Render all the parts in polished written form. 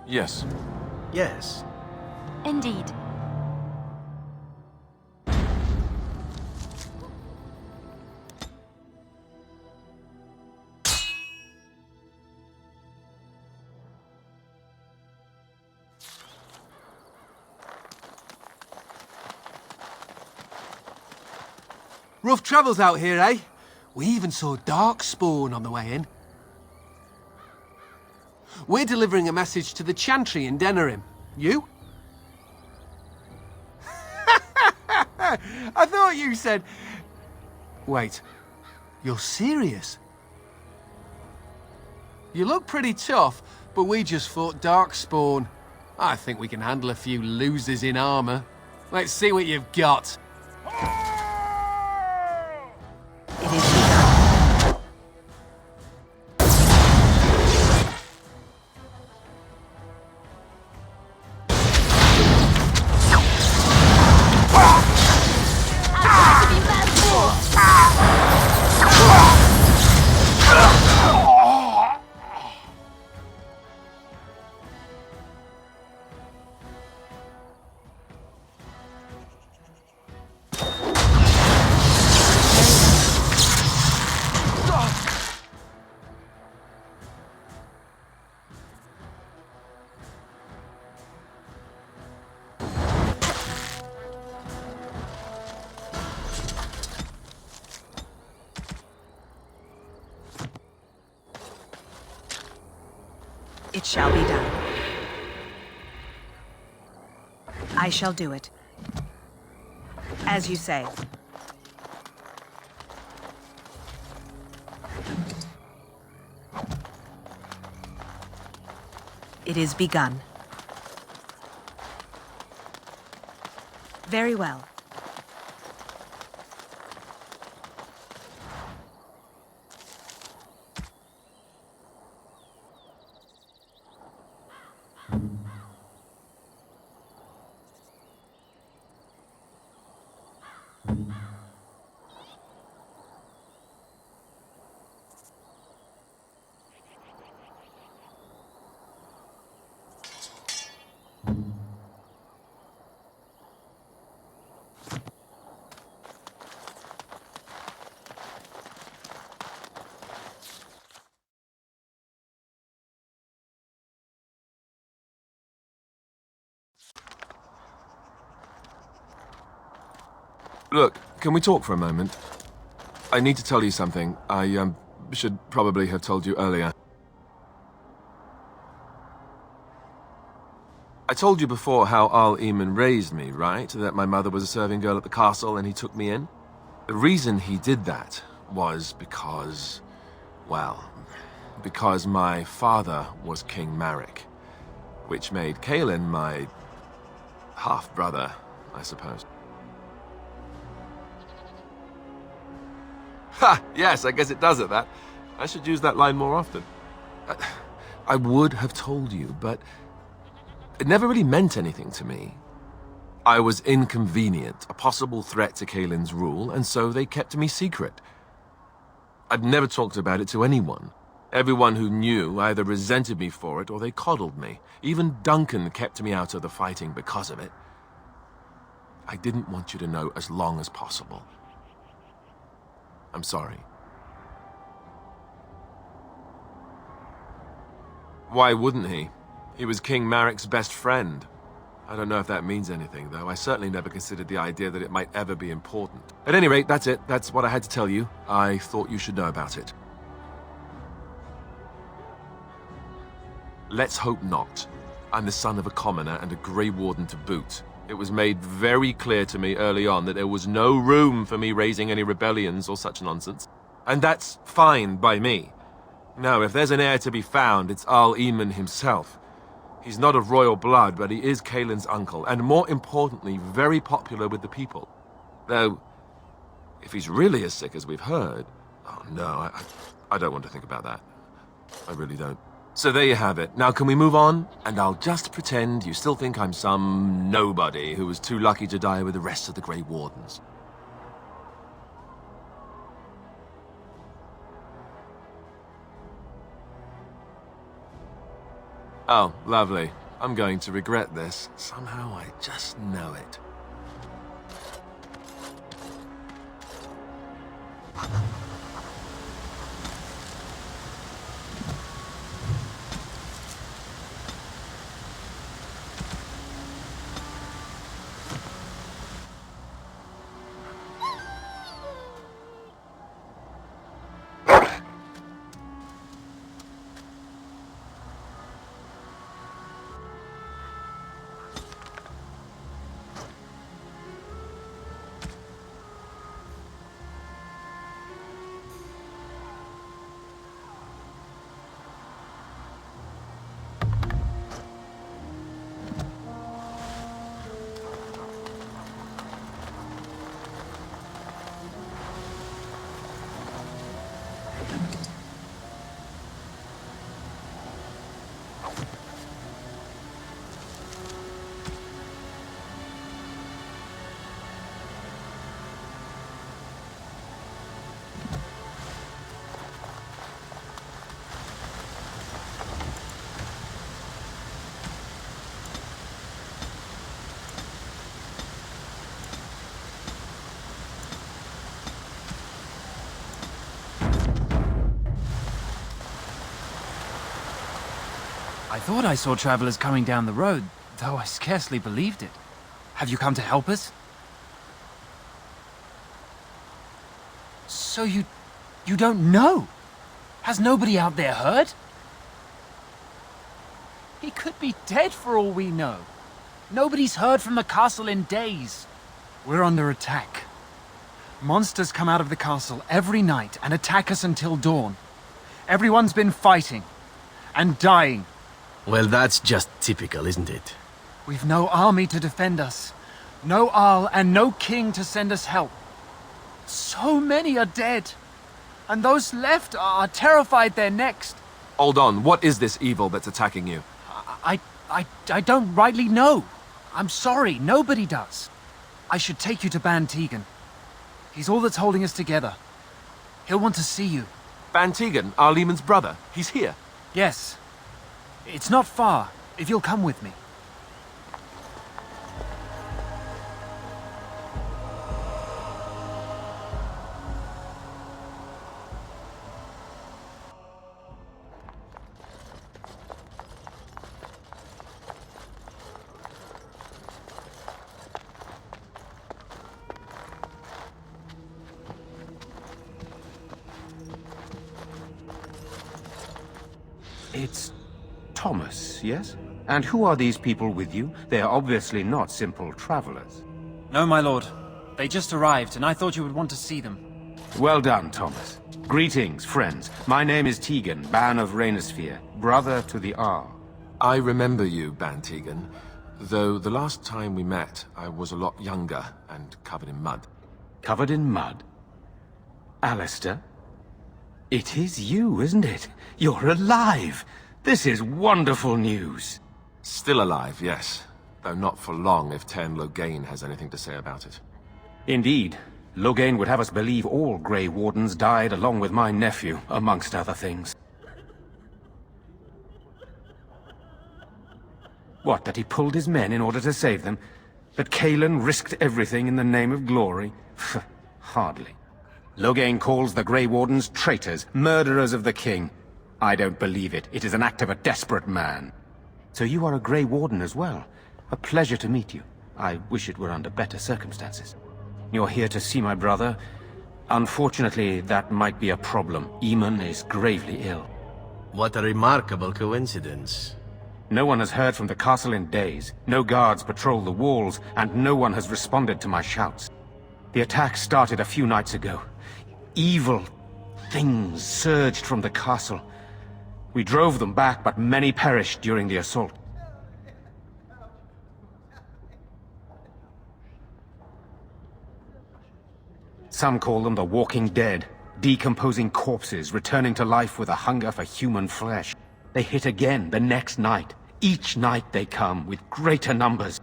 Yes. Yes. Indeed. Rough travels out here, eh? We even saw Darkspawn on the way in. We're delivering a message to the Chantry in Denerim. You? I thought you said... Wait, you're serious? You look pretty tough, but we just fought Darkspawn. I think we can handle a few losers in armor. Let's see what you've got. It is begun. It shall be done. I shall do it. As you say. It is begun. Very well. Look, can we talk for a moment? I need to tell you something. I, should probably have told you earlier. I told you before how Al Eamon raised me, right? That my mother was a serving girl at the castle and he took me in? The reason he did that was because... well, because my father was King Marek, which made Kaelin my half-brother, I suppose. Ha! Yes, I guess it does at that. I should use that line more often. I would have told you, but it never really meant anything to me. I was inconvenient, a possible threat to Kaelin's rule, and so they kept me secret. I'd never talked about it to anyone. Everyone who knew either resented me for it or they coddled me. Even Duncan kept me out of the fighting because of it. I didn't want you to know as long as possible. I'm sorry. Why wouldn't he? He was King Marek's best friend. I don't know if that means anything, though. I certainly never considered the idea that it might ever be important. At any rate, that's it. That's what I had to tell you. I thought you should know about it. Let's hope not. I'm the son of a commoner and a Grey Warden to boot. It was made very clear to me early on that there was no room for me raising any rebellions or such nonsense. And that's fine by me. No, if there's an heir to be found, it's Al Eamon himself. He's not of royal blood, but he is Kaelin's uncle, and more importantly, very popular with the people. Though, if he's really as sick as we've heard... oh no, I don't want to think about that. I really don't. So there you have it. Now can we move on? And I'll just pretend you still think I'm some nobody who was too lucky to die with the rest of the Grey Wardens. Oh, lovely. I'm going to regret this. Somehow I just know it. I thought I saw travelers coming down the road, though I scarcely believed it. Have you come to help us? So you don't know? Has nobody out there heard? He could be dead for all we know. Nobody's heard from the castle in days. We're under attack. Monsters come out of the castle every night and attack us until dawn. Everyone's been fighting and dying. Well, that's just typical, isn't it? We've no army to defend us. No Arl and no king to send us help. So many are dead. And those left are terrified they're next. Hold on, what is this evil that's attacking you? I don't rightly know. I'm sorry, nobody does. I should take you to Ban Tegan. He's all that's holding us together. He'll want to see you. Ban Tegan, our Leman's brother. He's here. Yes. It's not far, if you'll come with me. It's Thomas, yes? And who are these people with you? They are obviously not simple travelers. No, my lord. They just arrived, and I thought you would want to see them. Well done, Thomas. Greetings, friends. My name is Tegan, Ban of Rainisfere, brother to the Arl. I remember you, Ban Tegan. Though the last time we met, I was a lot younger and covered in mud. Covered in mud? Alistair? It is you, isn't it? You're alive! This is wonderful news! Still alive, yes. Though not for long if Tern Loghain has anything to say about it. Indeed. Loghain would have us believe all Grey Wardens died along with my nephew, amongst other things. What, that he pulled his men in order to save them? That Cailan risked everything in the name of glory? Hardly. Loghain calls the Grey Wardens traitors, murderers of the king. I don't believe it. It is an act of a desperate man. So you are a Grey Warden as well. A pleasure to meet you. I wish it were under better circumstances. You're here to see my brother. Unfortunately, that might be a problem. Eamon is gravely ill. What a remarkable coincidence. No one has heard from the castle in days. No guards patrol the walls, and no one has responded to my shouts. The attack started a few nights ago. Evil things surged from the castle. We drove them back, but many perished during the assault. Some call them the Walking Dead, decomposing corpses returning to life with a hunger for human flesh. They hit again the next night. Each night they come with greater numbers.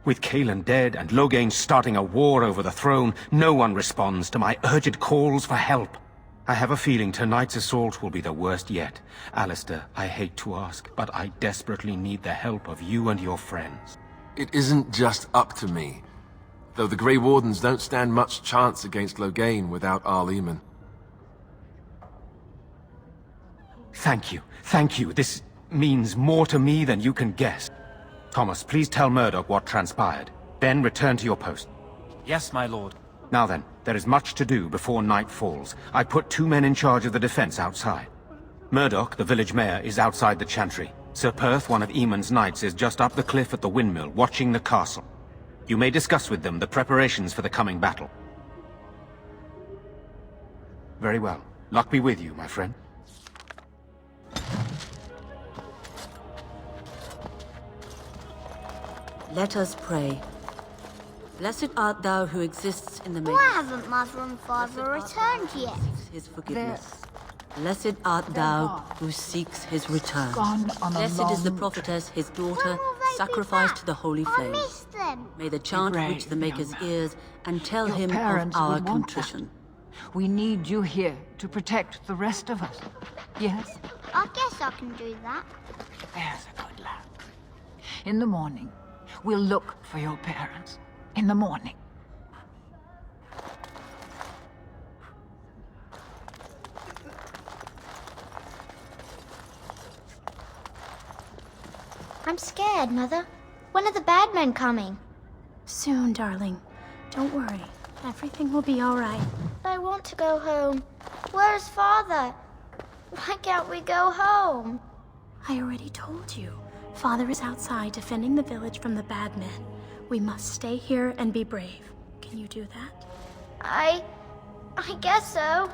With Cailan dead and Loghain starting a war over the throne, no one responds to my urgent calls for help. I have a feeling tonight's assault will be the worst yet. Alistair, I hate to ask, but I desperately need the help of you and your friends. It isn't just up to me. Though the Grey Wardens don't stand much chance against Loghain without Arleman. Thank you. Thank you. This means more to me than you can guess. Thomas, please tell Murdoch what transpired. Then return to your post. Yes, my lord. Now then, there is much to do before night falls. I put 2 men in charge of the defense outside. Murdoch, the village mayor, is outside the chantry. Sir Perth, one of Eamon's knights, is just up the cliff at the windmill, watching the castle. You may discuss with them the preparations for the coming battle. Very well. Luck be with you, my friend. Let us pray. Blessed art thou who exists in the Mage. Why haven't Mother and Father returned yet? His forgiveness. Blessed art thou who seeks his return. Blessed is the prophetess, his daughter, When will they be sacrificed to back? the holy I flame. miss them. May the chant brave, reach the Maker's young man. ears and tell Your him of parents our would want contrition. that. We need you here to protect the rest of us. Yes? I guess I can do that. There's a good lad. In the morning, we'll look for your parents. In the morning. I'm scared, Mother. When are the bad men coming? Soon, darling. Don't worry. Everything will be all right. I want to go home. Where's Father? Why can't we go home? I already told you. Father is outside defending the village from the bad men. We must stay here and be brave. Can you do that? I guess so.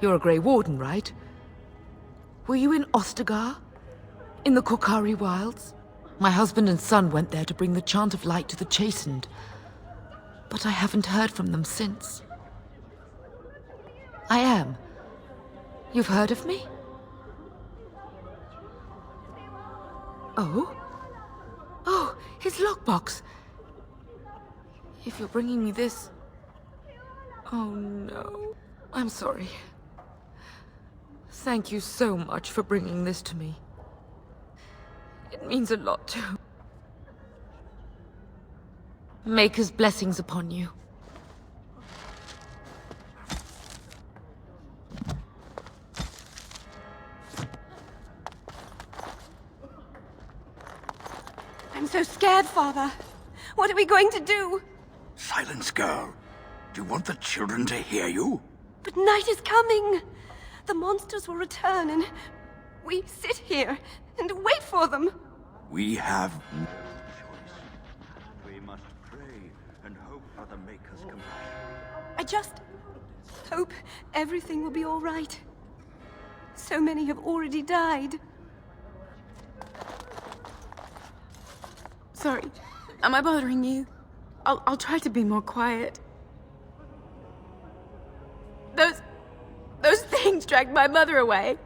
You're a Grey Warden, right? Were you in Ostagar? In the Korkari Wilds? My husband and son went there to bring the Chant of Light to the Chastened. But I haven't heard from them since. I am. You've heard of me? Oh? Oh, his lockbox. If you're bringing me this... Oh no. I'm sorry. Thank you so much for bringing this to me. It means a lot to... Maker's blessings upon you. I'm so scared, Father. What are we going to do? Silence, girl. Do you want the children to hear you? But night is coming. The monsters will return and we sit here and wait for them. We have no choice. We must pray and hope for the Maker's compassion. I just hope everything will be all right. So many have already died. Sorry, am I bothering you? I'll try to be more quiet. Those things dragged my mother away.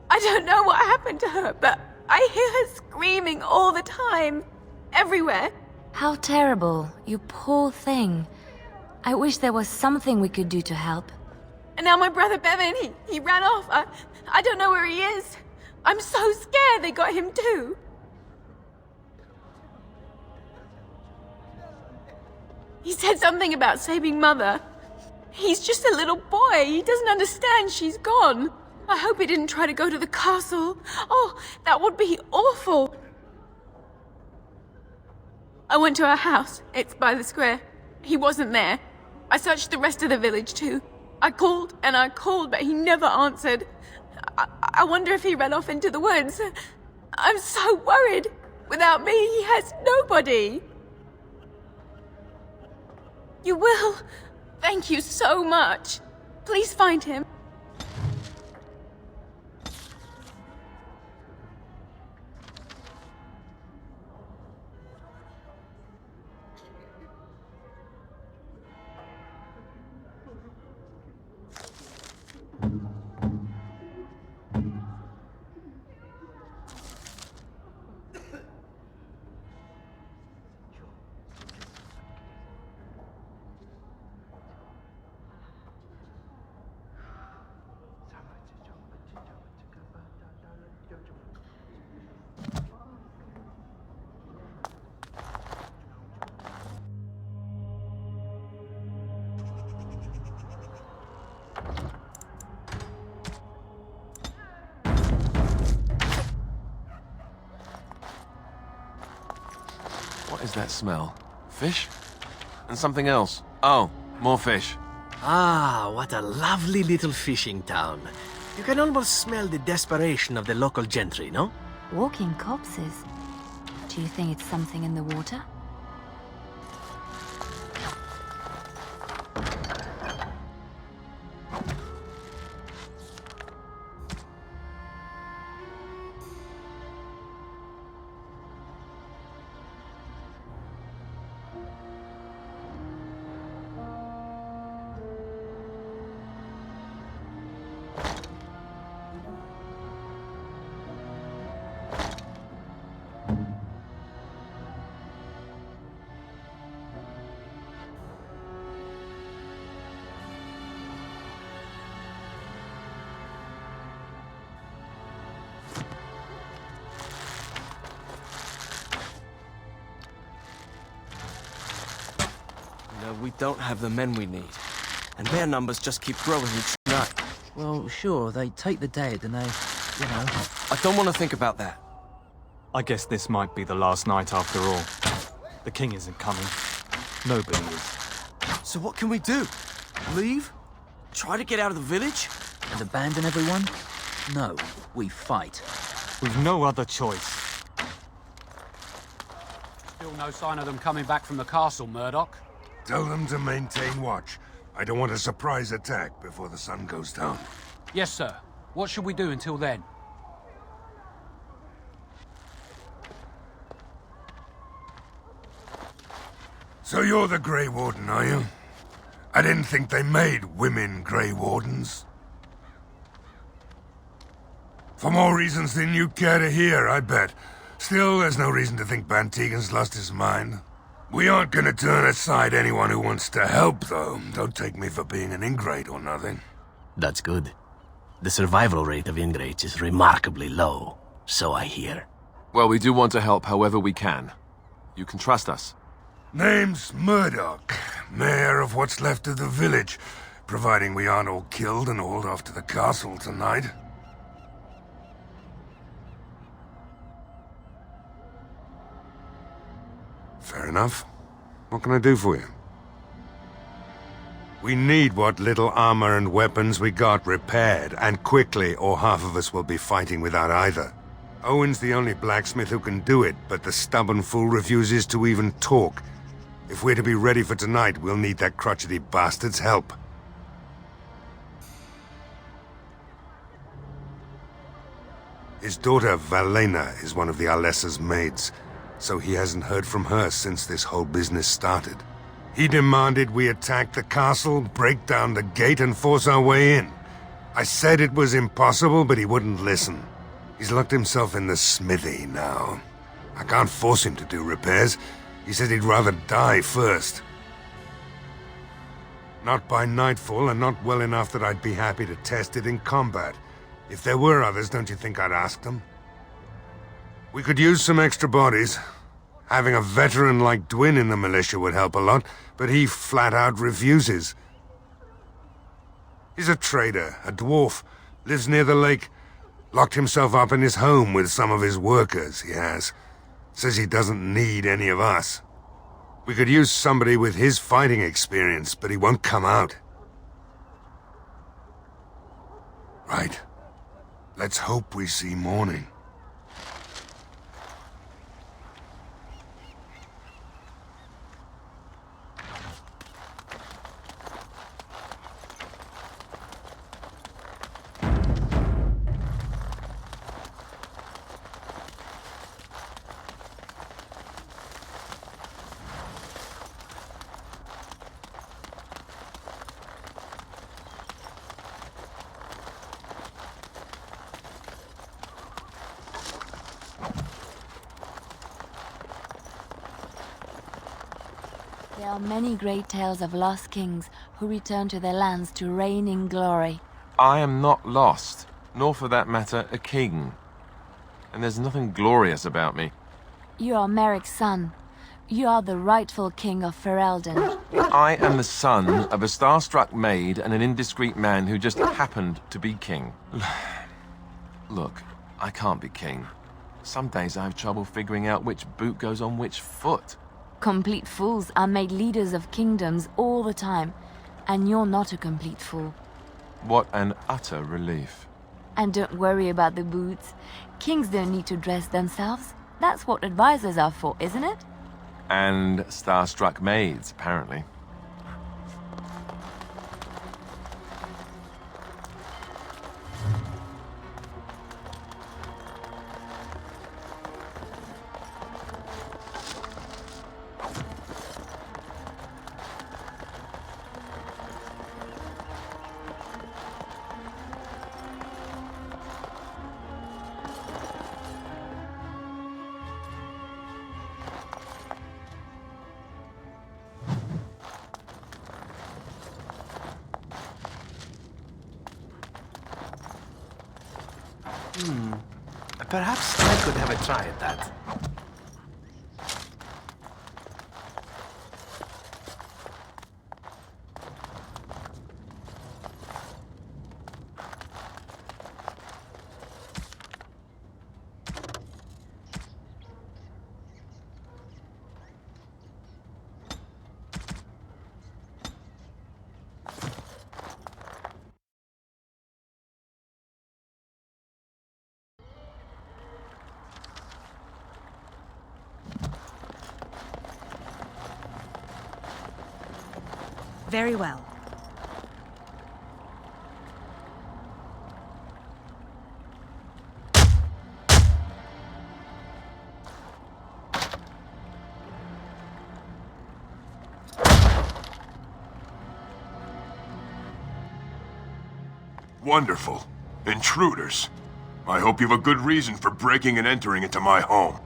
I don't know what happened to her, but I hear her screaming all the time. Everywhere. How terrible, you poor thing. I wish there was something we could do to help. And now my brother Bevan, he ran off. I don't know where he is. I'm so scared they got him too. He said something about saving Mother. He's just a little boy. He doesn't understand she's gone. I hope he didn't try to go to the castle. Oh, that would be awful. I went to our house. It's by the square. He wasn't there. I searched the rest of the village too. I called and I called, but he never answered. I wonder if he ran off into the woods. I'm so worried. Without me, he has nobody. You will? Thank you so much. Please find him. that smell? Fish? And something else. Oh, more fish. Ah, what a lovely little fishing town. You can almost smell the desperation of the local gentry, no? Walking corpses. Do you think it's something in the water? We don't have the men we need, and their numbers just keep growing each night. Well, sure, they take the dead and they, you know... I don't want to think about that. I guess this might be the last night after all. The king isn't coming. Nobody is. So what can we do? Leave? Try to get out of the village? And abandon everyone? No, we fight. We've no other choice. Still no sign of them coming back from the castle, Murdoch. Tell them to maintain watch. I don't want a surprise attack before the sun goes down. Yes, sir. What should we do until then? So you're the Grey Warden, are you? I didn't think they made women Grey Wardens. For more reasons than you care to hear, I bet. Still, there's no reason to think Bantegan's lost his mind. We aren't gonna turn aside anyone who wants to help, though. Don't take me for being an ingrate or nothing. That's good. The survival rate of ingrates is remarkably low, so I hear. Well, we do want to help however we can. You can trust us. Name's Murdoch, mayor of what's left of the village, providing we aren't all killed and hauled off to the castle tonight. Fair enough. What can I do for you? We need what little armor and weapons we got repaired, and quickly, or half of us will be fighting without either. Owen's the only blacksmith who can do it, but the stubborn fool refuses to even talk. If we're to be ready for tonight, we'll need that crotchety bastard's help. His daughter, Valena, is one of the Alessa's maids, so he hasn't heard from her since this whole business started. He demanded we attack the castle, break down the gate, and force our way in. I said it was impossible, but he wouldn't listen. He's locked himself in the smithy now. I can't force him to do repairs. He said he'd rather die first. Not by nightfall, and not well enough that I'd be happy to test it in combat. If there were others, don't you think I'd ask them? We could use some extra bodies. Having a veteran like Dwyn in the militia would help a lot, but he flat out refuses. He's a trader, a dwarf, lives near the lake. Locked himself up in his home with some of his workers, he has. Says he doesn't need any of us. We could use somebody with his fighting experience, but he won't come out. Right. Let's hope we see morning. There are many great tales of lost kings who return to their lands to reign in glory. I am not lost, nor for that matter, a king. And there's nothing glorious about me. You are Merrick's son. You are the rightful king of Ferelden. I am the son of a star-struck maid and an indiscreet man who just happened to be king. Look, I can't be king. Some days I have trouble figuring out which boot goes on which foot. Complete fools are made leaders of kingdoms all the time, and you're not a complete fool. What an utter relief. And don't worry about the boots. Kings don't need to dress themselves. That's what advisors are for, isn't it? And starstruck maids, apparently. Perhaps I could have a try at that. Very well. Wonderful. Intruders. I hope you have a good reason for breaking and entering into my home.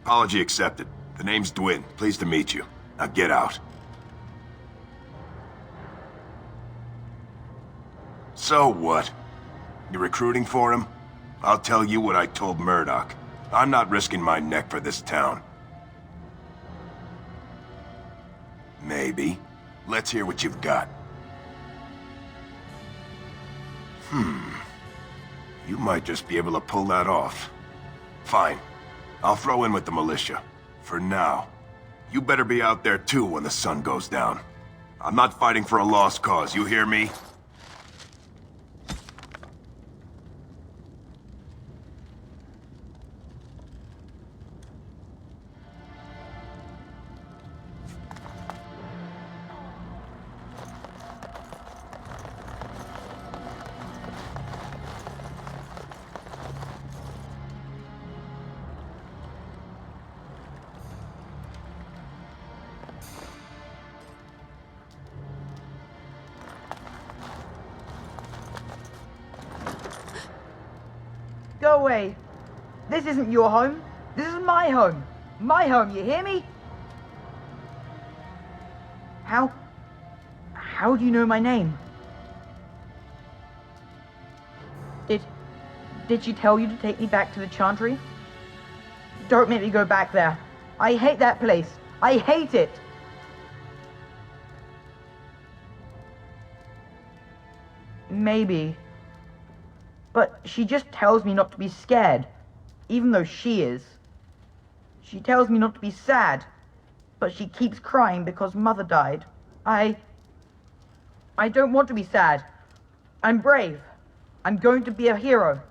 Apology accepted. The name's Dwyn. Pleased to meet you. Now get out. So what? You recruiting for him? I'll tell you what I told Murdoch. I'm not risking my neck for this town. Maybe. Let's hear what you've got. You might just be able to pull that off. Fine. I'll throw in with the militia. For now. You better be out there too when the sun goes down. I'm not fighting for a lost cause, you hear me? Go away. This isn't your home. This is my home. My home, you hear me? How do you know my name? Did she tell you to take me back to the Chantry? Don't make me go back there. I hate that place. I hate it. Maybe. But she just tells me not to be scared, even though she is. She tells me not to be sad, but she keeps crying because Mother died. I don't want to be sad. I'm brave. I'm going to be a hero.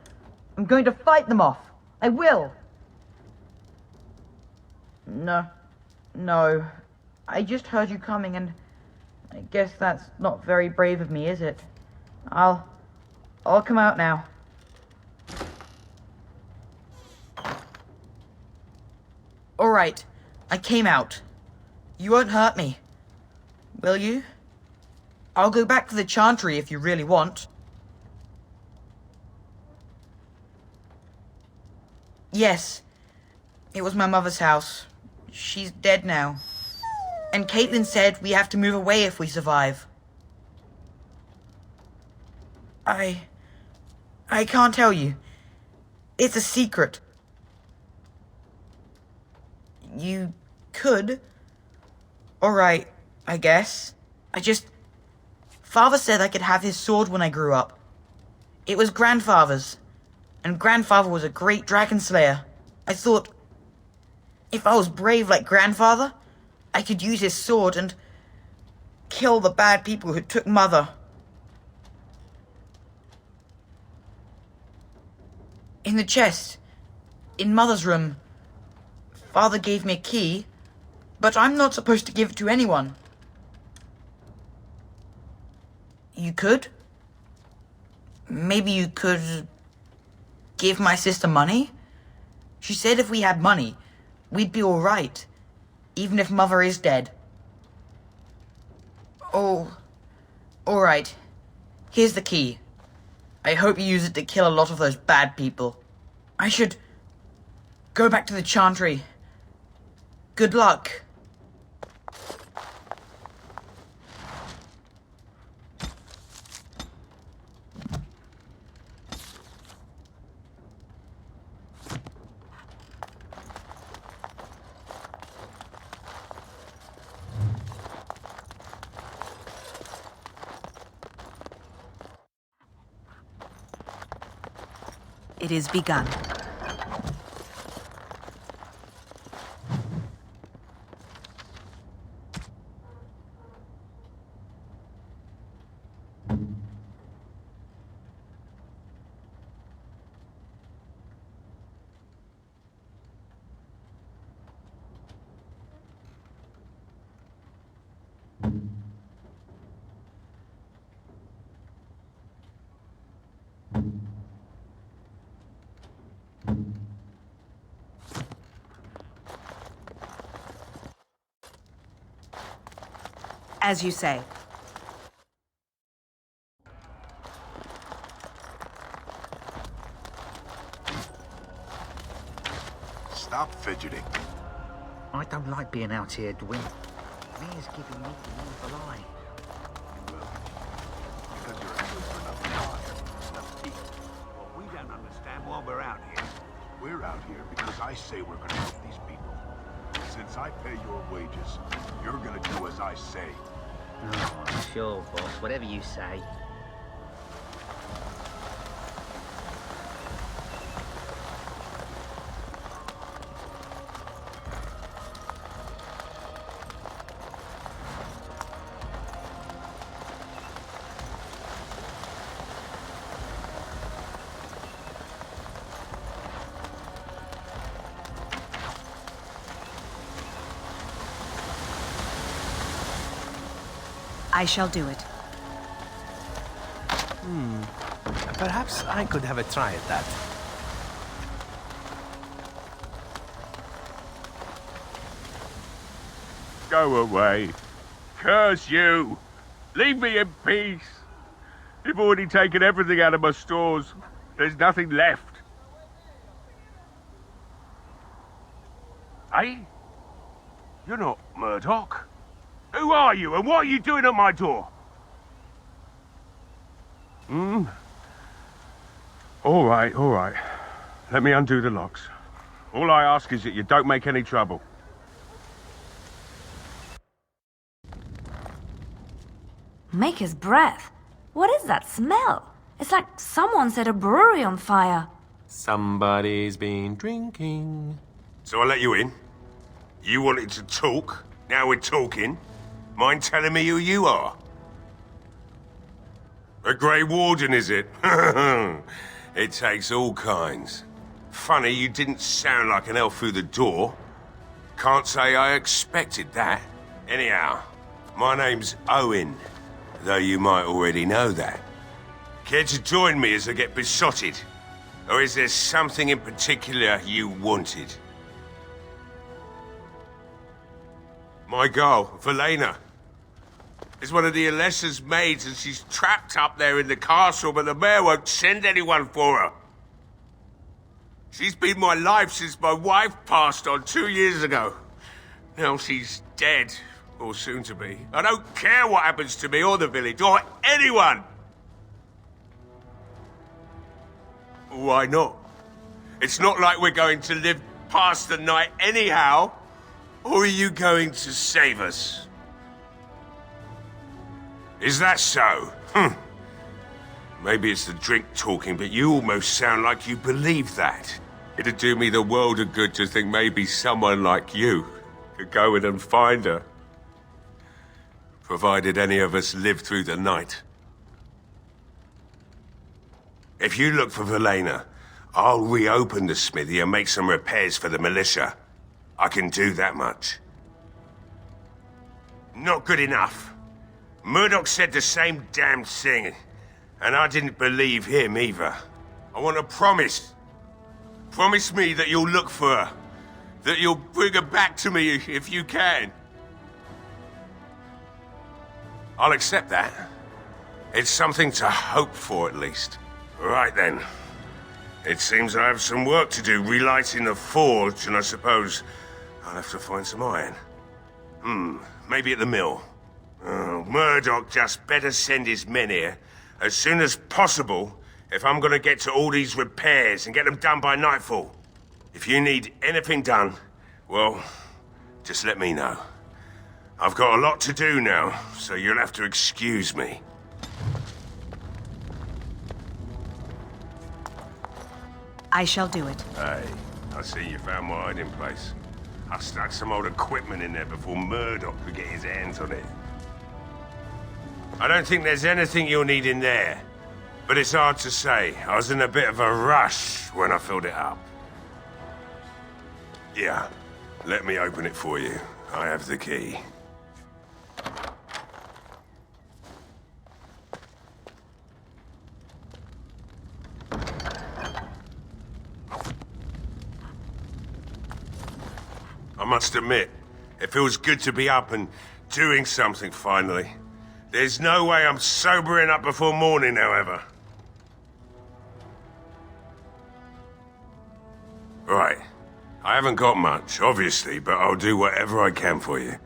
I'm going to fight them off. I will. No. I just heard you coming, and I guess that's not very brave of me, is it? I'll come out now. All right, I came out. You won't hurt me, will you? I'll go back to the Chantry if you really want. Yes, it was my mother's house. She's dead now. And Caitlin said we have to move away if we survive. I can't tell you. It's a secret. You could. Alright, I guess. Father said I could have his sword when I grew up. It was Grandfather's. And Grandfather was a great dragon slayer. I thought If I was brave like Grandfather, I could use his sword and kill the bad people who took Mother. In the chest, in Mother's room, Father gave me a key, but I'm not supposed to give it to anyone. You could? Maybe you could give my sister money? She said if we had money, we'd be all right, even if Mother is dead. Oh, all right. Here's the key. I hope you use it to kill a lot of those bad people. I should go back to the chantry. Good luck. It is begun. As you say. Stop fidgeting. I don't like being out here, Dwyn. Mayor's giving me the evil eye. You will. Because you're a good for enough fire, enough teeth. Well, we don't understand why we're out here. We're out here because I say we're gonna help these people. Since I pay your wages, you're gonna do as I say. Oh, sure, boss. Whatever you say. I shall do it. Perhaps I could have a try at that. Go away. Curse you! Leave me in peace! You've already taken everything out of my stores. There's nothing left. Hey? You're not Murdoch. Who are you, and what are you doing at my door? All right. Let me undo the locks. All I ask is that you don't make any trouble. Maker's breath. What is that smell? It's like someone set a brewery on fire. Somebody's been drinking. So I let you in. You wanted to talk. Now we're talking. Mind telling me who you are? A Grey Warden, is it? It takes all kinds. Funny, you didn't sound like an elf through the door. Can't say I expected that. Anyhow, my name's Owen, though you might already know that. Care to join me as I get besotted? Or is there something in particular you wanted? My girl, Valena, is one of the Alessa's maids, and she's trapped up there in the castle, but the mayor won't send anyone for her. She's been my life since my wife passed on 2 years ago. Now she's dead, or soon to be. I don't care what happens to me or the village, or anyone! Why not? It's not like we're going to live past the night anyhow. Or are you going to save us? Is that so? Maybe it's the drink talking, but you almost sound like you believe that. It'd do me the world of good to think maybe someone like you could go in and find her. Provided any of us live through the night. If you look for Valena, I'll reopen the smithy and make some repairs for the militia. I can do that much. Not good enough. Murdoch said the same damn thing, and I didn't believe him either. I want a promise. Promise me that you'll look for her. That you'll bring her back to me if you can. I'll accept that. It's something to hope for, at least. Right then. It seems I have some work to do relighting the forge, and I suppose I'll have to find some iron. Maybe at the mill. Murdoch just better send his men here as soon as possible if I'm gonna get to all these repairs and get them done by nightfall. If you need anything done, well, just let me know. I've got a lot to do now, so you'll have to excuse me. I shall do it. Hey, I see you found my hiding place. I stuck some old equipment in there before Murdoch could get his hands on it. I don't think there's anything you'll need in there, but it's hard to say. I was in a bit of a rush when I filled it up. Yeah, let me open it for you. I have the key. I must admit, it feels good to be up and doing something finally. There's no way I'm sobering up before morning, however. Right. I haven't got much, obviously, but I'll do whatever I can for you.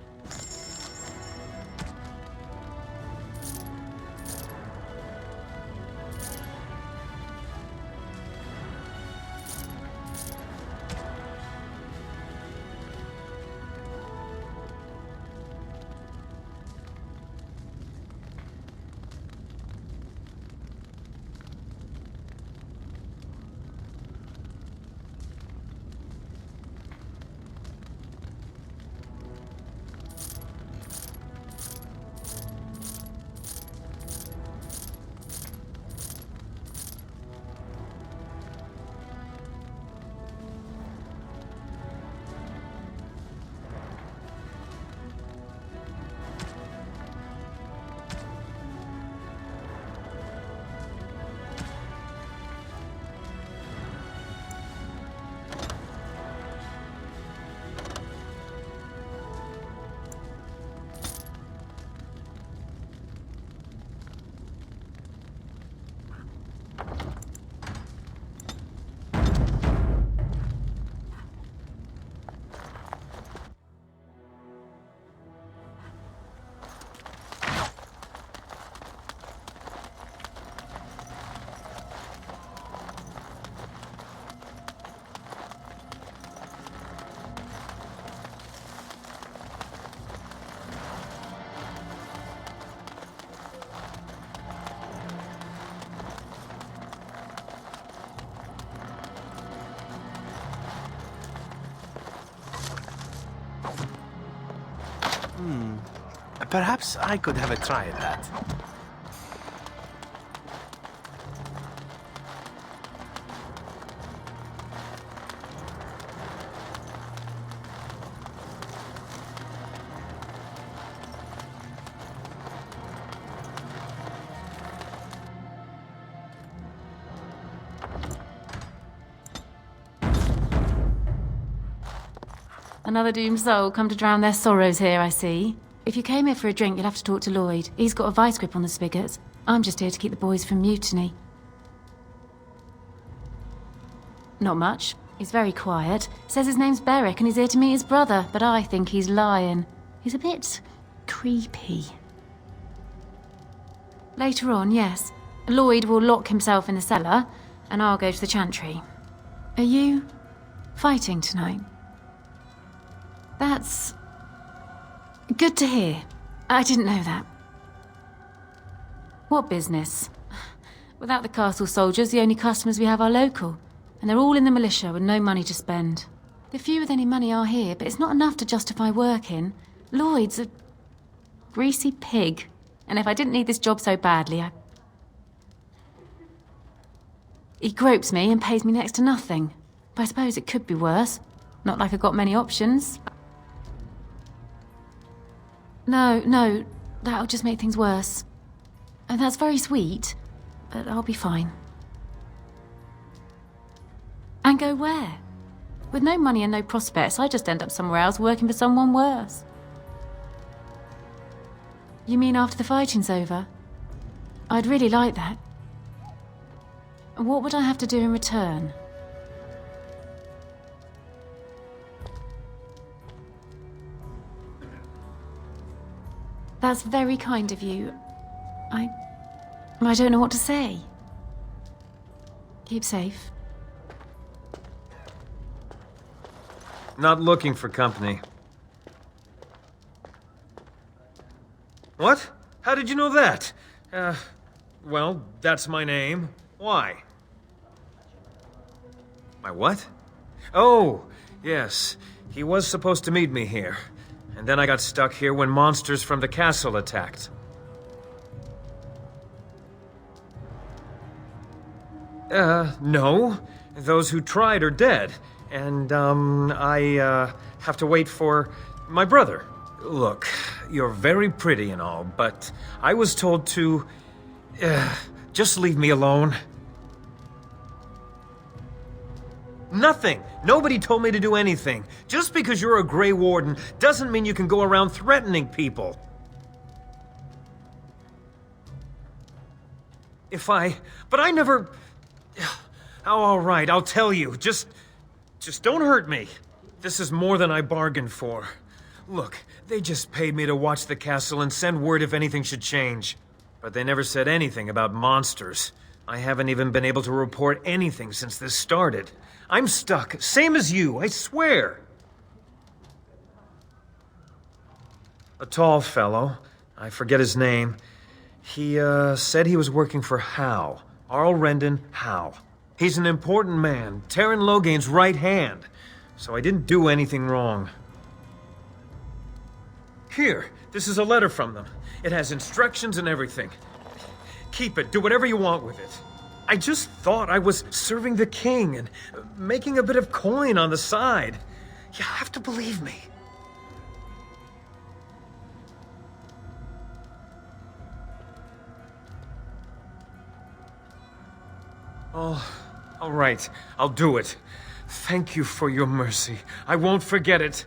Perhaps I could have a try at that. Another doomed soul come to drown their sorrows here, I see. If you came here for a drink, you'll have to talk to Lloyd. He's got a vice grip on the spigots. I'm just here to keep the boys from mutiny. Not much. He's very quiet. Says his name's Beric and he's here to meet his brother, but I think he's lying. He's a bit creepy. Later on, yes. Lloyd will lock himself in the cellar, and I'll go to the chantry. Are you fighting tonight? That's good to hear. I didn't know that. What business? Without the castle soldiers, the only customers we have are local. And they're all in the militia with no money to spend. The few with any money are here, but it's not enough to justify working. Lloyd's a greasy pig. And if I didn't need this job so badly, He gropes me and pays me next to nothing. But I suppose it could be worse. Not like I've got many options. No, that'll just make things worse. And that's very sweet, but I'll be fine. And go where? With no money and no prospects, I just end up somewhere else working for someone worse. You mean after the fighting's over? I'd really like that. What would I have to do in return? That's very kind of you. I don't know what to say. Keep safe. Not looking for company. What? How did you know that? Well, that's my name. Why? My what? Oh, yes. He was supposed to meet me here. And then I got stuck here when monsters from the castle attacked. No. Those who tried are dead. And, I have to wait for my brother. Look, you're very pretty and all, but I was told to... just leave me alone. Nothing! Nobody told me to do anything. Just because you're a Grey Warden doesn't mean you can go around threatening people. But I never... Oh, all right, I'll tell you. Just don't hurt me. This is more than I bargained for. Look, they just paid me to watch the castle and send word if anything should change. But they never said anything about monsters. I haven't even been able to report anything since this started. I'm stuck, same as you, I swear. A tall fellow, I forget his name. He, said he was working for Howe. Arl Rendon Howe. He's an important man, Terran Logain's right hand. So I didn't do anything wrong. Here, this is a letter from them. It has instructions and everything. Keep it, do whatever you want with it. I just thought I was serving the king and making a bit of coin on the side. You have to believe me. Oh, all right. I'll do it. Thank you for your mercy. I won't forget it.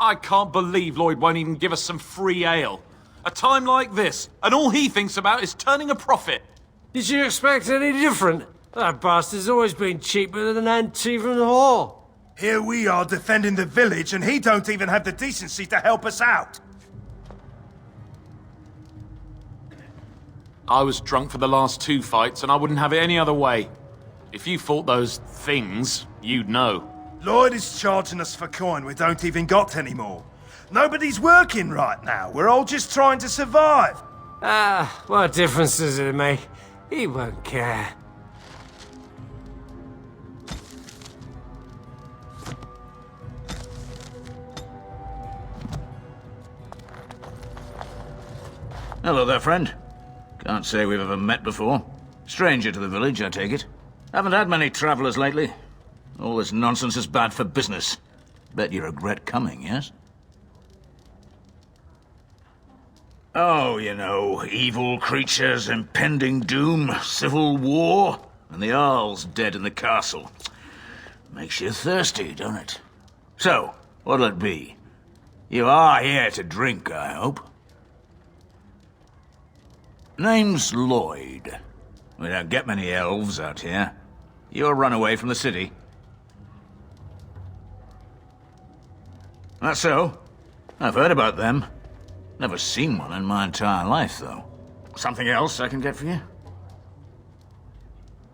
I can't believe Lloyd won't even give us some free ale. A time like this, and all he thinks about is turning a profit. Did you expect any different? That bastard's always been cheaper than an tea from the hall. Here we are defending the village, and he don't even have the decency to help us out. I was drunk for the last 2 fights, and I wouldn't have it any other way. If you fought those things, you'd know. Lloyd is charging us for coin we don't even got anymore. Nobody's working right now. We're all just trying to survive. What difference does it make? He won't care. Hello there, friend. Can't say we've ever met before. Stranger to the village, I take it. Haven't had many travelers lately. All this nonsense is bad for business. Bet you regret coming, yes? Oh, you know, evil creatures, impending doom, civil war, and the Arl's dead in the castle. Makes you thirsty, don't it? So, what'll it be? You are here to drink, I hope. Name's Lloyd. We don't get many elves out here. You're a runaway from the city. That's so. I've heard about them. Never seen one in my entire life, though. Something else I can get for you?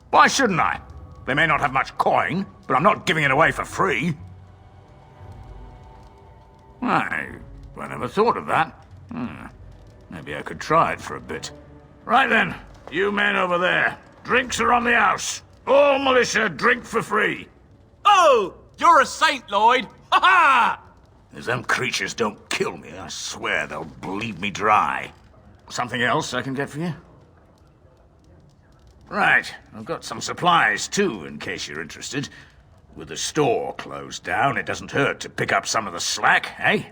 Why shouldn't I? They may not have much coin, but I'm not giving it away for free. I never thought of that. Maybe I could try it for a bit. Right then, you men over there. Drinks are on the house. All militia drink for free. Oh, you're a saint, Lloyd. Ha ha! If them creatures don't kill me, I swear they'll bleed me dry. Something else I can get for you? Right, I've got some supplies too, in case you're interested. With the store closed down, it doesn't hurt to pick up some of the slack, eh?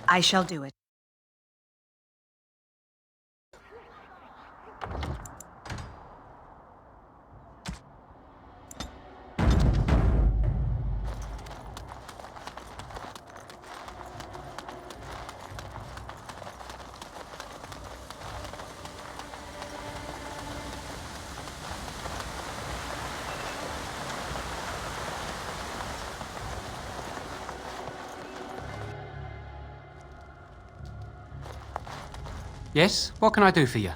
I shall do it. Yes? What can I do for you?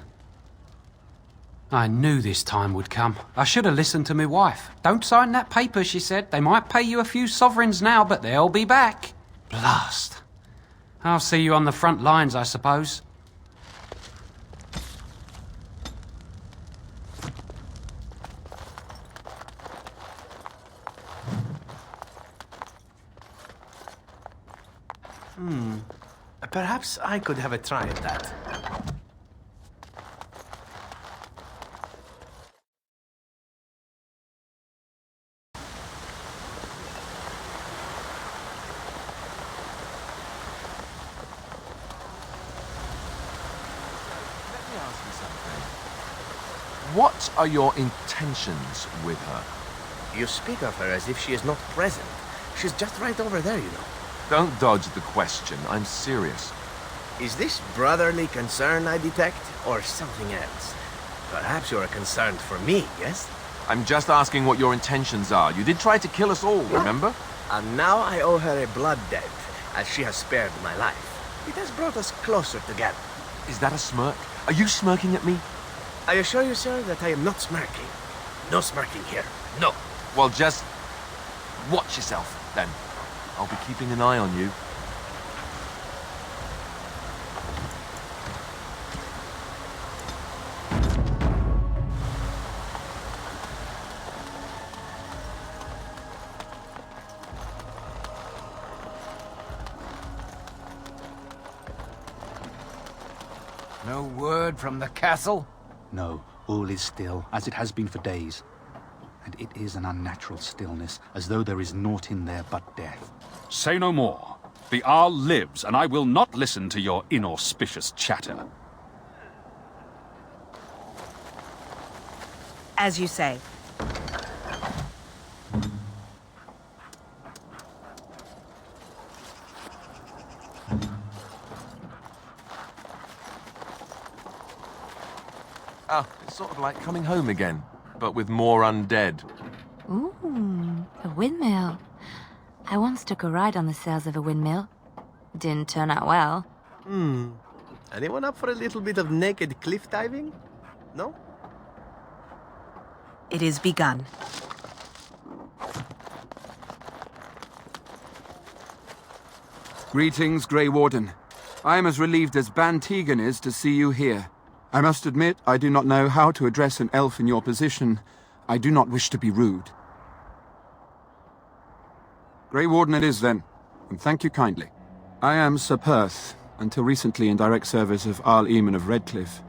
I knew this time would come. I should have listened to my wife. Don't sign that paper, she said. They might pay you a few sovereigns now, but they'll be back. Blast. I'll see you on the front lines, I suppose. Perhaps I could have a try at that. What are your intentions with her? You speak of her as if she is not present. She's just right over there, you know. Don't dodge the question. I'm serious. Is this brotherly concern I detect, or something else? Perhaps you're concerned for me, yes? I'm just asking what your intentions are. You did try to kill us all, remember? And now I owe her a blood debt, as she has spared my life. It has brought us closer together. Is that a smirk? Are you smirking at me? I assure you, sir, that I am not smirking. No smirking here. No. Well, just watch yourself, then. I'll be keeping an eye on you. No word from the castle? No, all is still, as it has been for days. And it is an unnatural stillness, as though there is naught in there but death. Say no more. The Arl lives, and I will not listen to your inauspicious chatter. As you say. Oh, it's sort of like coming home again, but with more undead. Ooh, a windmill. I once took a ride on the sails of a windmill. Didn't turn out well. Anyone up for a little bit of naked cliff diving? No? It is begun. Greetings, Grey Warden. I am as relieved as Ban Tegan is to see you here. I must admit, I do not know how to address an elf in your position. I do not wish to be rude. Grey Warden it is, then, and thank you kindly. I am Sir Perth, until recently in direct service of Arl Eamon of Redcliffe.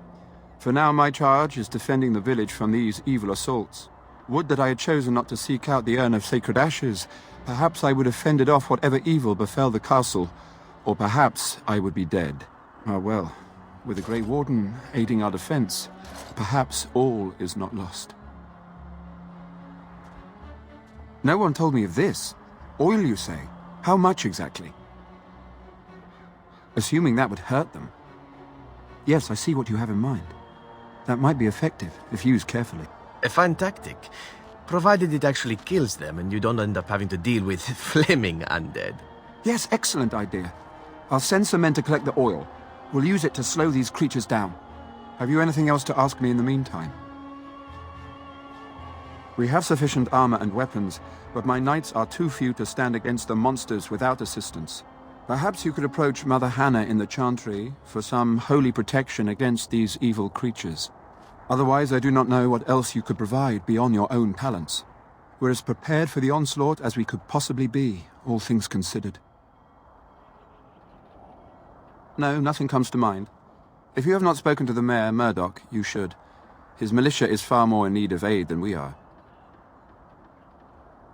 For now, my charge is defending the village from these evil assaults. Would that I had chosen not to seek out the Urn of Sacred Ashes. Perhaps I would have fended off whatever evil befell the castle, or perhaps I would be dead. Ah well, with the Grey Warden aiding our defense, perhaps all is not lost. No one told me of this. Oil, you say? How much exactly? Assuming that would hurt them. Yes, I see what you have in mind. That might be effective, if used carefully. A fine tactic, provided it actually kills them and you don't end up having to deal with flaming undead. Yes, excellent idea. I'll send some men to collect the oil. We'll use it to slow these creatures down. Have you anything else to ask me in the meantime? We have sufficient armor and weapons, but my knights are too few to stand against the monsters without assistance. Perhaps you could approach Mother Hannah in the Chantry for some holy protection against these evil creatures. Otherwise, I do not know what else you could provide beyond your own talents. We're as prepared for the onslaught as we could possibly be, all things considered. No, nothing comes to mind. If you have not spoken to the Mayor, Murdoch, you should. His militia is far more in need of aid than we are.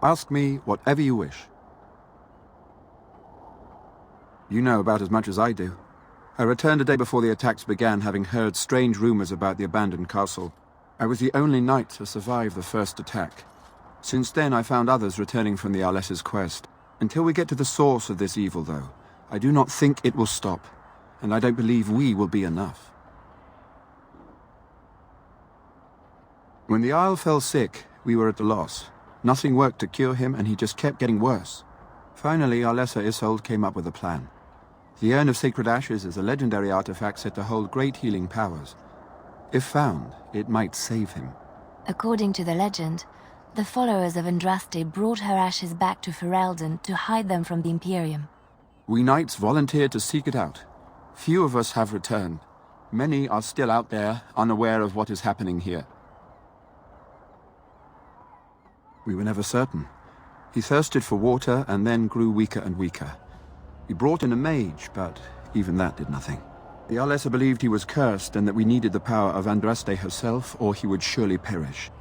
Ask me whatever you wish. You know about as much as I do. I returned a day before the attacks began, having heard strange rumors about the abandoned castle. I was the only knight to survive the first attack. Since then, I found others returning from the Arlessa's quest. Until we get to the source of this evil, though, I do not think it will stop, and I don't believe we will be enough. When the Isle fell sick, we were at a loss. Nothing worked to cure him, and he just kept getting worse. Finally, Arlessa Isolde came up with a plan. The Urn of Sacred Ashes is a legendary artifact said to hold great healing powers. If found, it might save him. According to the legend, the followers of Andraste brought her ashes back to Ferelden to hide them from the Imperium. We knights volunteered to seek it out. Few of us have returned. Many are still out there, unaware of what is happening here. We were never certain. He thirsted for water and then grew weaker and weaker. We brought in a mage, but even that did nothing. The Arlessa believed he was cursed and that we needed the power of Andraste herself, or he would surely perish.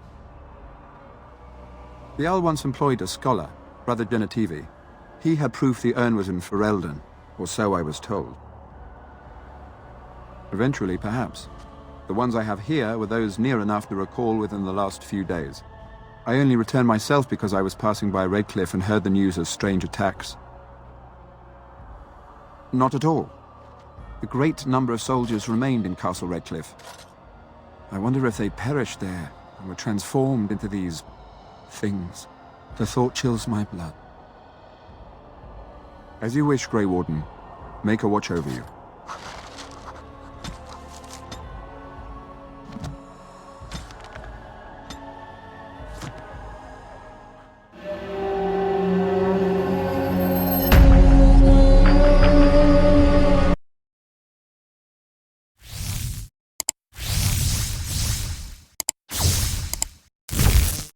The Arl once employed a scholar, Brother Genetivi. He had proof the urn was in Ferelden, or so I was told. Eventually, perhaps. The ones I have here were those near enough to recall within the last few days. I only returned myself because I was passing by Redcliffe and heard the news of strange attacks. Not at all. A great number of soldiers remained in Castle Redcliffe. I wonder if they perished there and were transformed into these things. The thought chills my blood. As you wish, Grey Warden. Make a watch over you.